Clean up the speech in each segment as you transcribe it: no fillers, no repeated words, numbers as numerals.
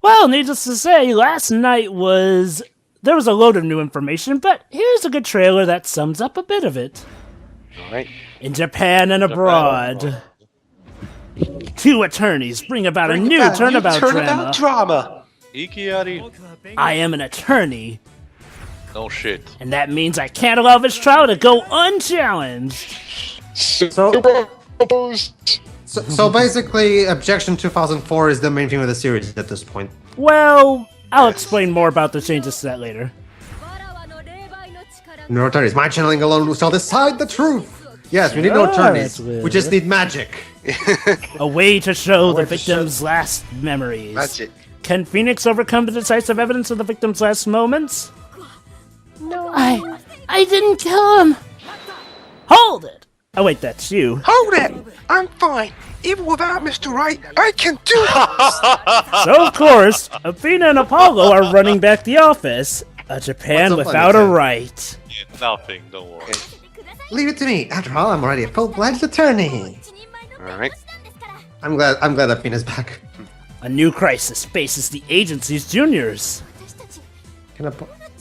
Well, needless to say, last night was... There was a load of new information, but here's a good trailer that sums up a bit of it. Alright. In Japan and abroad, two attorneys bring about a new turnabout drama. Ikiari. I am an attorney, No shit. and that means I can't allow this trial to go unchallenged. So basically, Objection 2004 is the main theme of the series at this point. Well, I'll explain more about the changes to that later. No attorneys. My channeling alone shall decide the truth. Yes, we need no attorneys. We just need magic. A way to show the victim's last memories. Magic. Can Phoenix overcome the decisive evidence of the victim's last moments? No. I didn't kill him. Hold it. Oh wait, that's you. Hold it! I'm fine. Even without Mr. Right, I can do it! So of course, Athena and Apollo are running back the office. A Japan What's so without funny, a Tim? right. Yeah, nothing, don't worry. Leave it to me. After all, I'm already a full-fledged attorney. Alright. I'm glad Athena's back. A new crisis faces the agency's juniors.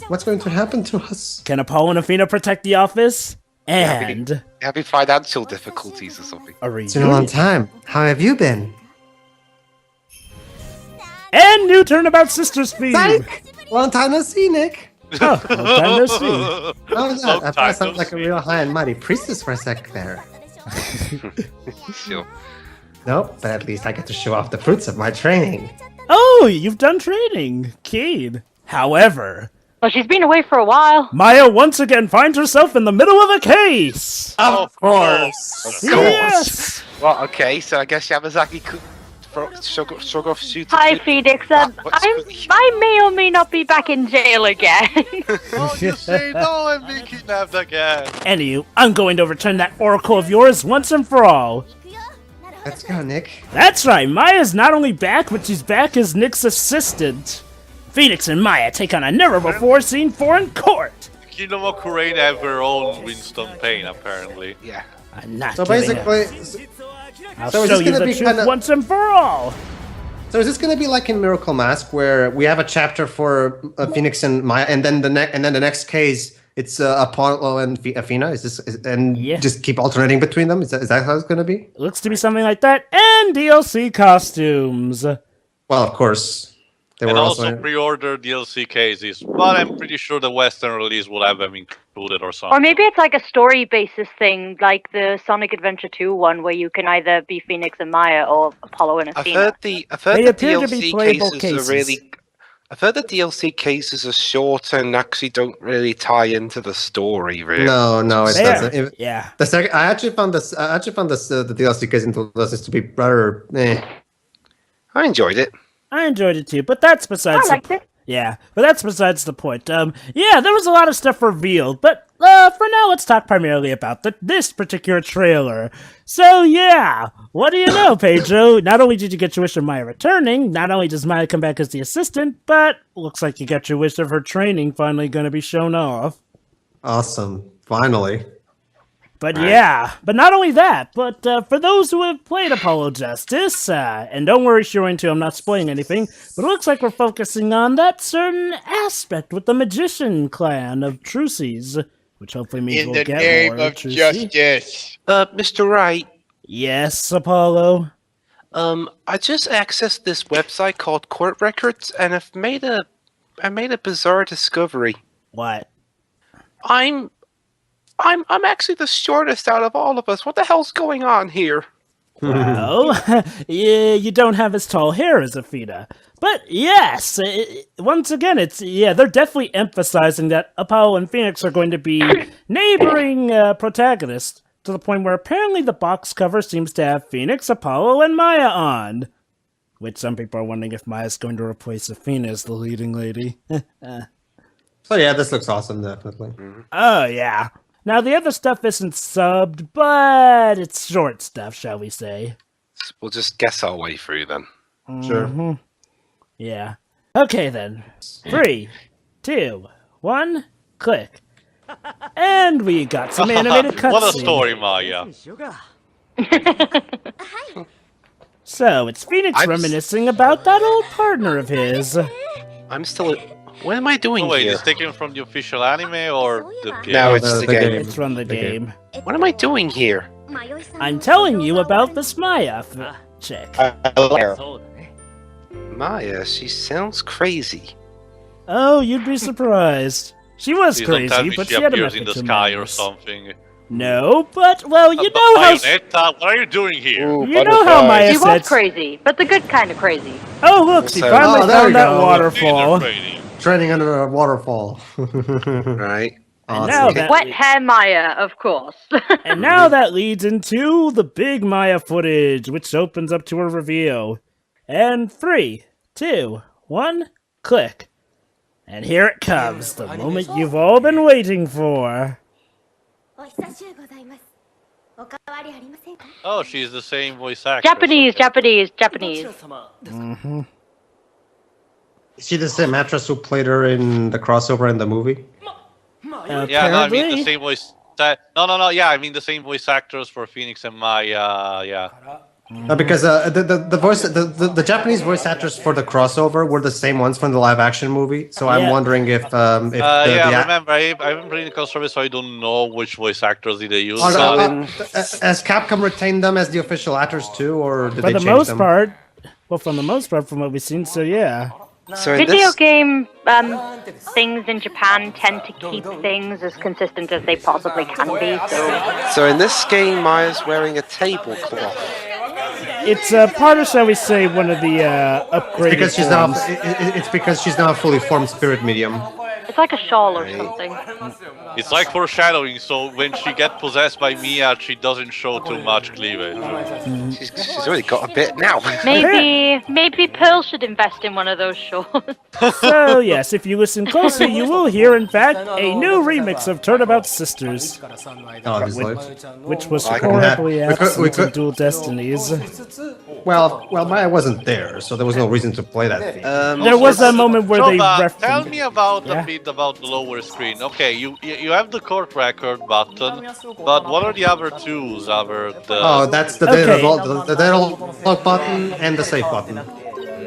What's going to happen to us? Can Apollo and Athena protect the office? And Having financial difficulties or something. a It's been a long reunion. time. How have you been? And new Turnabout Sisters theme. Psych! Long time no see, Nick. Oh, long time no see. How was that? Long I thought time I sounded no like a see. real high and mighty priestess for a sec there. Sure. Nope, but at least I get to show off the fruits of my training. Oh, you've done training. Keen. However, Well, she's been away for a while. Maya once again finds herself in the middle of a case. Of course. Yes. Well, okay, so I guess Yamazaki could shrug off shoot. Hi, Phoenix. I may or may not be back in jail again. Oh, you say no, I'm being kidnapped again. Anywho, I'm going to overturn that oracle of yours once and for all. Let's go, Nick. That's right, Maya's not only back, but she's back as Nick's assistant. Phoenix and Maya take on a never-before-seen foreign court. Kinoma Kurain have her own Winston Payne, apparently. Yeah. I'm not So giving up. basically, I'll so is show this you gonna the be truth kinda- once and for all. so is this going to be like in Miracle Mask, where we have a chapter for Phoenix and Maya, and then the next case it's Apollo and Athena? Yeah. Just keep alternating between them? Is that how it's going to be? Looks to be something like that, and DLC costumes. Well, of course. They And were also pre-order DLC cases, but I'm pretty sure the Western release will have them included or something. Or maybe it's like a story basis thing, like the Sonic Adventure 2 one, where you can either be Phoenix and Maya or Apollo and I've Athena. heard the They appear to DLC be playable cases are really. I've heard the DLC cases are short and actually don't really tie into the story, really. No, it There. doesn't. Yeah. The second, I actually found this. The DLC case into this to be rather. I enjoyed it. I enjoyed it too, but that's besides I liked it. Yeah, but that's besides the point. Yeah, there was a lot of stuff revealed, but for now, let's talk primarily about this particular trailer. So yeah, what do you know, Pedro? Not only did you get your wish of Maya returning, not only does Maya come back as the assistant, but looks like you got your wish of her training finally going to be shown off. Awesome! Finally. But yeah, but not only that, but for those who have played Apollo Justice, and don't worry, Shurin, I'm not spoiling anything, but it looks like we're focusing on that certain aspect with the Magician clan of Trucies, which hopefully means In we'll the get name more of Trucy. justice. Mr. Wright, Yes, Apollo. I just accessed this website called Court Records, and I made a bizarre discovery. What? I'm actually the shortest out of all of us. What the hell's going on here? Well, yeah, you don't have as tall hair as Athena. But yes, once again, they're definitely emphasizing that Apollo and Phoenix are going to be neighboring protagonists, to the point where apparently the box cover seems to have Phoenix, Apollo, and Maya on. Which some people are wondering if Maya's going to replace Athena as the leading lady. So yeah, this looks awesome, definitely. Oh, yeah. Now, the other stuff isn't subbed, but it's short stuff, shall we say. We'll just guess our way through then. Sure. Yeah. Okay, then. 3, 2, 1, click. And we got some animated cutscene. What a story, Maya. So, it's Phoenix reminiscing about that old partner of his. I'm still. What am I doing Oh, wait, here? it's taken from the official anime or the game? No, it's the the game. It's from the game. What am I doing here? I'm telling you about this Maya chick. Maya, she sounds crazy. Oh, you'd be surprised. She was Please don't tell crazy, me but she she had a appears in method the to sky or madness. something. No, but, well, you know how... Bayonetta, what are you doing here? Ooh, You know how Maya She said... was crazy, but the good kind of crazy. Oh, look, she So- finally Oh, there found we that go. waterfall. Training under a waterfall. Right. And now that... Wet hair Maya, of course. And now that leads into the big Maya footage, which opens up to a reveal. And 3, 2, 1, click. And here it comes, the moment you've all been waiting for. Oh, she's the same voice actress. Japanese. Mm-hmm. Is she the same actress who played her in the crossover in the movie? Yeah, no, I mean the same voice. No. Yeah, I mean the same voice actors for Phoenix and Maya. Yeah. Because the Japanese voice actors for the crossover were the same ones from the live action movie. So I'm Yeah. wondering if Remember, I've been playing the crossover, so I don't know which voice actors did they use. has Capcom retained them as the official actors too, or did For they the change most them? part, well, from the most part, from what we've seen, so yeah. So in Video this, game things in Japan tend to keep things as consistent as they possibly can be. so in this game, Maya's wearing a tablecloth. It's part of, shall we say, one of the upgraded Because she's now forms. it's because she's now a fully formed spirit medium. It's like a shawl or something. It's like foreshadowing, so when she gets possessed by Mia, she doesn't show too much cleavage. She's already got a bit now. Maybe Pearl should invest in one of those shawls. So, yes, if you listen closely, you will hear, in fact, a new remix of Turnabout Sisters, Obviously. which was I can horribly have- we could- absent in Dual Destinies. Well, Maya wasn't there, so there was no reason to play that theme. There was that moment where they Jova, referenced... tell me about Yeah? a bit about the lower screen. Okay, you have the court record button, but what are the other twos? That's the Okay. data log button and the save button.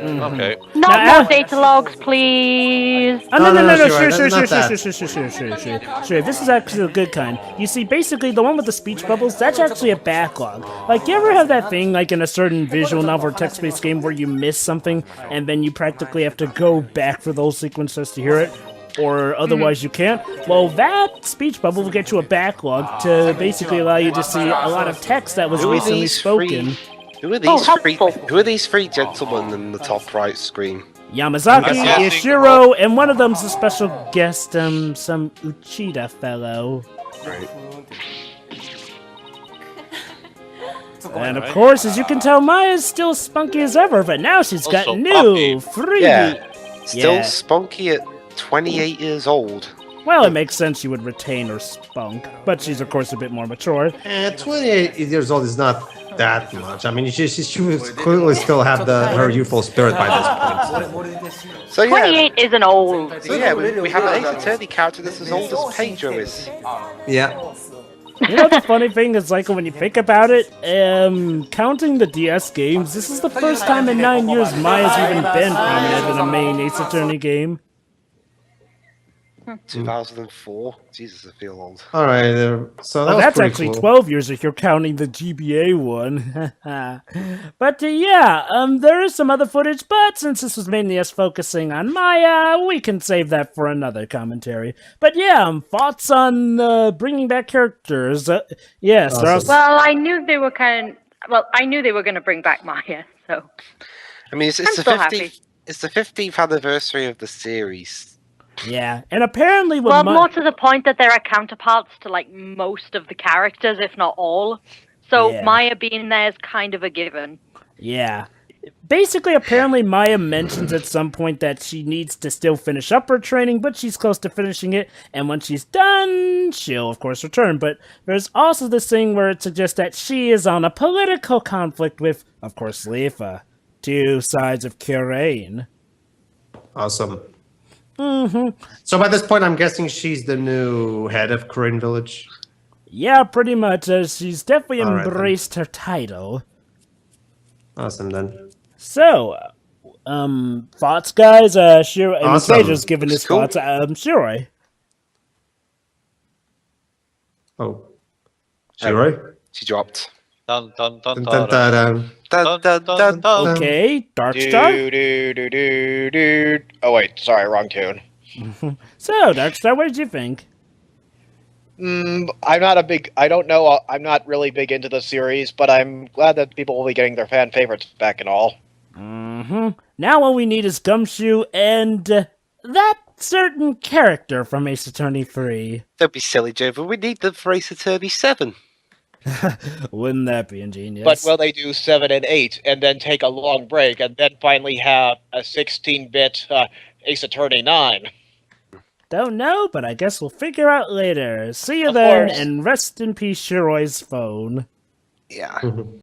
Okay. Not Now- more data logs, please. Oh, no, No, sure, sure, not that. sure. This is actually the good kind. You see, basically, the one with the speech bubbles, that's actually a backlog. Like, you ever have that thing, like in a certain visual novel or text-based game where you miss something, and then you practically have to go back for those sequences to hear it? Or otherwise you can't? Well, that speech bubble will get you a backlog to basically allow you to see a lot of text that was recently spoken. Who are these three? helpful. Who are these three gentlemen in the top right screen? Yamazaki, I'm guessing- Ishiro, and one of them's a special guest, some Uchida fellow. Right. And of course, as you can tell, Maya's still spunky as ever, but now she's got Also new, puppy. free... Yeah. Still Yeah. spunky at 28 years old. Well, it makes sense she would retain her spunk, but she's of course a bit more mature. 28 years old is not that much. I mean, she would clearly still have her youthful spirit by this point. So yeah, 28 isn't old. so yeah, we have an Ace Attorney character that's as old as Pedro is. Yeah. You know the funny thing is, like, when you think about it, counting the DS games, this is the first time in 9 years Maya's even been prominent in a main Ace Attorney game. 2004. Jesus, I feel old. All right. So that Oh, was that's pretty actually cool. 12 years if you're counting the GBA one. But yeah, there is some other footage, but since this was mainly us focusing on Maya, we can save that for another commentary. But yeah, thoughts on bringing back characters? Yes, Awesome. Well, I knew they were I knew they were going to bring back Maya, so. I mean, it's I'm the so 50th. happy. It's the 15th anniversary of the series. yeah, and apparently Well, when more to the point that there are counterparts to like most of the characters, if not all. So Yeah. Maya being there is kind of a given. yeah. Basically, apparently Maya mentions at some point that she needs to still finish up her training, but she's close to finishing it, and when she's done, she'll of course return. But there's also this thing where it suggests that she is on a political conflict with, of course, Leifa. Two sides of Kurain. Awesome. So by this point, I'm guessing she's the new head of Korean Village. Yeah, pretty much. She's definitely All right, then. embraced her title. Awesome then. So, thoughts, guys? Shiro, I mean, Awesome. Pedro's given his Cool. thoughts. Shiroi. Oh. Shiroi? She dropped. Dun, dun, dun, Dun, dun, dun, dun. dun. Dun, dun, dun, dun. Okay, Darkstar. Oh wait, sorry, wrong tune. So, Darkstar, what did you think? I'm not a big. I don't know. I'm not really big into the series, but I'm glad that people will be getting their fan favorites back and all. Now all we need is Gumshoe and that certain character from Ace Attorney 3. Don't be silly, Joe, but we need them for Ace Attorney 7. Wouldn't that be ingenious? But will they do 7 and 8 and then take a long break and then finally have a 16-bit Ace Attorney 9? Don't know, but I guess we'll figure out later. See you Of then, course. and rest in peace, Shiroi's phone. Yeah.